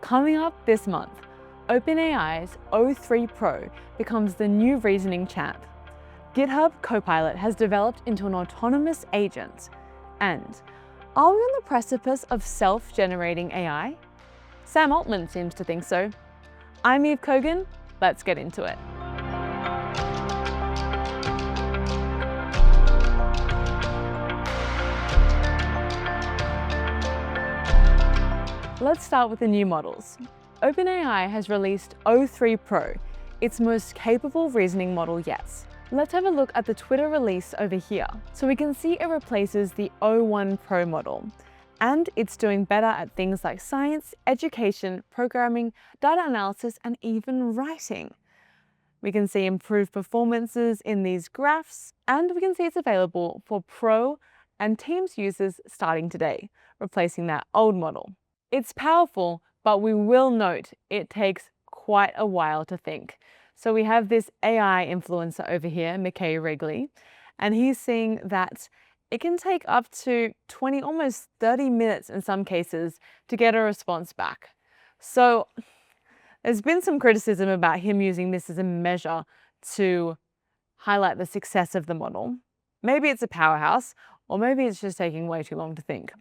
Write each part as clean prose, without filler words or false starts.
Coming up this month, OpenAI's O3 Pro becomes the new reasoning champ. GitHub Copilot has developed into an autonomous agent. And are we on the precipice of self-generating AI? Sam Altman seems to think so. I'm Eve Cogan. Let's get into it. Let's start with the new models. OpenAI has released O3 Pro, its most capable reasoning model yet. Let's have a look at the Twitter release over here. So we can see it replaces the O1 Pro model, and it's doing better at things like science, education, programming, data analysis, and even writing. We can see improved performances in these graphs, and we can see it's available for Pro and Teams users starting today, replacing that old model. It's powerful, but we will note it takes quite a while to think. So we have this AI influencer over here, McKay Wrigley, and he's saying that it can take up to 20, almost 30 minutes in some cases to get a response back. So there's been some criticism about him using this as a measure to highlight the success of the model. Maybe it's a powerhouse, or maybe it's just taking way too long to think.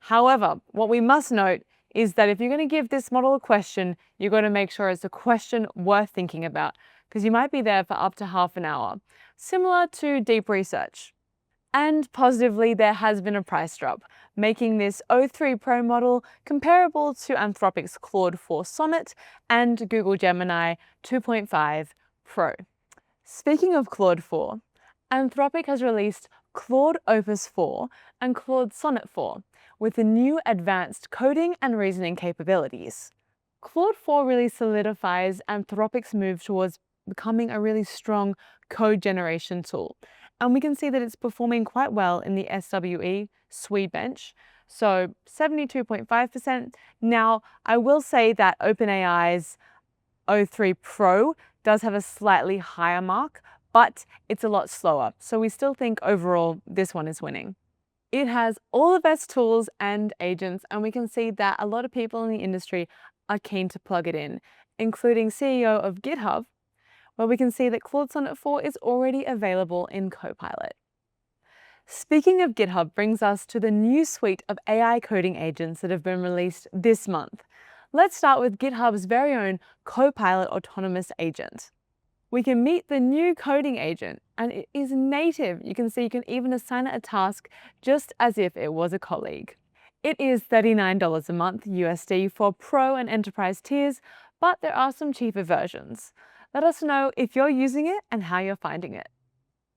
However, what we must note is that if you're going to give this model a question, you've got to make sure it's a question worth thinking about, because you might be there for up to half an hour, similar to deep research. And positively, there has been a price drop, making this O3 Pro model comparable to Anthropic's Claude 4 Sonnet and Google Gemini 2.5 Pro. Speaking of Claude 4, Anthropic has released Claude Opus 4 and Claude Sonnet 4 with the new advanced coding and reasoning capabilities. Claude 4 really solidifies Anthropic's move towards becoming a really strong code generation tool. And we can see that it's performing quite well in the SWE SWE bench, so 72.5%. Now, I will say that OpenAI's O3 Pro does have a slightly higher mark, but it's a lot slower. So we still think overall this one is winning. It has all the best tools and agents, and we can see that a lot of people in the industry are keen to plug it in, including CEO of GitHub, where we can see that Claude Sonnet 4 is already available in Copilot. Speaking of GitHub brings us to the new suite of AI coding agents that have been released this month. Let's start with GitHub's very own Copilot autonomous agent. We can meet the new coding agent, and it is native. You can see you can even assign it a task just as if it was a colleague. It is $39 a month USD for Pro and Enterprise tiers, but there are some cheaper versions. Let us know if you're using it and how you're finding it.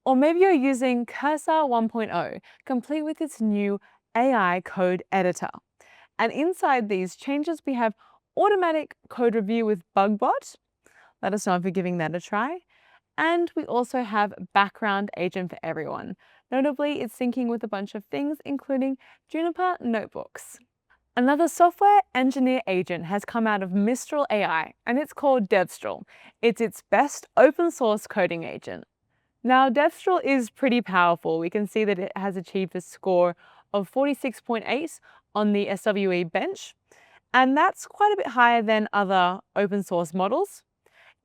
Or maybe you're using Cursor 1.0, complete with its new AI code editor. And inside these changes, we have automatic code review with Bugbot. Let us know if you're giving that a try. And we also have background agent for everyone. Notably, it's syncing with a bunch of things, including Juniper notebooks. Another software engineer agent has come out of Mistral AI, and it's called Devstral. It's its best open source coding agent. Now, Devstral is pretty powerful. We can see that it has achieved a score of 46.8 on the SWE bench, and that's quite a bit higher than other open source models.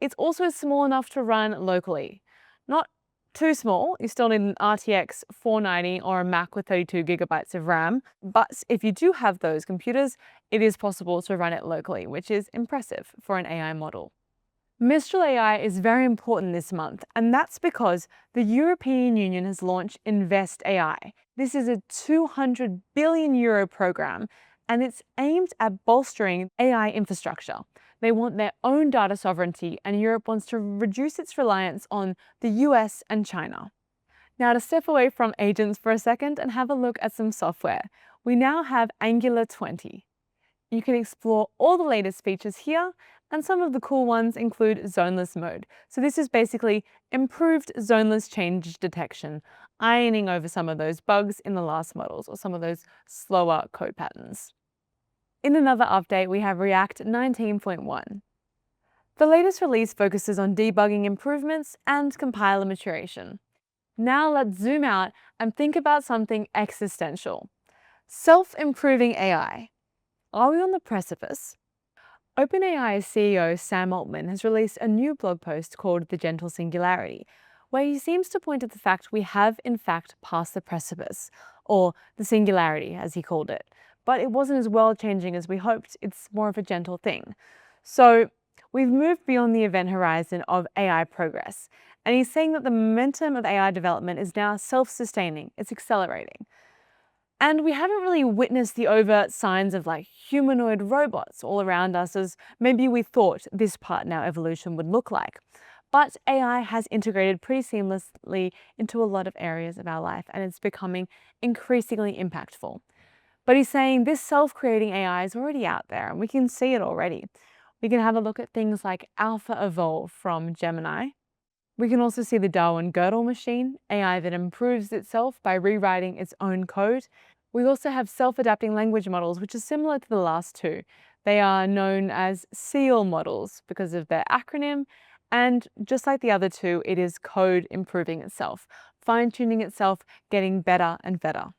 It's also small enough to run locally. Not too small, you still need an RTX 490 or a Mac with 32 gigabytes of RAM, but if you do have those computers, it is possible to run it locally, which is impressive for an AI model. Mistral AI is very important this month, and that's because the European Union has launched Invest AI. This is a €200 billion program, and it's aimed at bolstering AI infrastructure. They want their own data sovereignty, and Europe wants to reduce its reliance on the US and China. Now, to step away from agents for a second and have a look at some software, we now have Angular 20. You can explore all the latest features here, and some of the cool ones include zoneless mode. So this is basically improved zoneless change detection, ironing over some of those bugs in the last models or some of those slower code patterns. In another update, we have React 19.1. The latest release focuses on debugging improvements and compiler maturation. Now let's zoom out and think about something existential. Self-improving AI. Are we on the precipice? OpenAI's CEO Sam Altman has released a new blog post called The Gentle Singularity, where he seems to point at the fact we have in fact passed the precipice, or the singularity as he called it. But it wasn't as world-changing as we hoped, it's more of a gentle thing. So we've moved beyond the event horizon of AI progress, and he's saying that the momentum of AI development is now self-sustaining, it's accelerating. And we haven't really witnessed the overt signs of humanoid robots all around us as maybe we thought this part in our evolution would look like. But AI has integrated pretty seamlessly into a lot of areas of our life, and it's becoming increasingly impactful. But he's saying this self-creating AI is already out there, and we can see it already. We can have a look at things like AlphaEvolve from Gemini. We can also see the Darwin Gödel machine, AI that improves itself by rewriting its own code. We also have self-adapting language models, which is similar to the last two. They are known as SEAL models because of their acronym, and just like the other two, it is code improving itself, fine-tuning itself, getting better and better.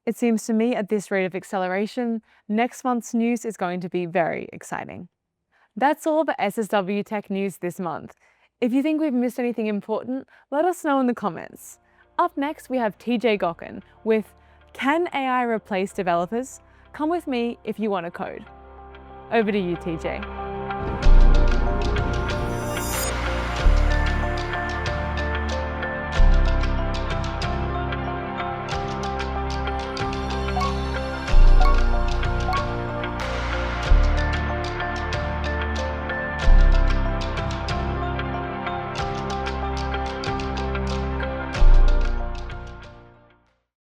It seems to me at this rate of acceleration, next month's news is going to be very exciting. That's all for SSW Tech News this month. If you think we've missed anything important, let us know in the comments. Up next, we have TJ Gokin with Can AI Replace Developers? Come with me if you want to code. Over to you, TJ.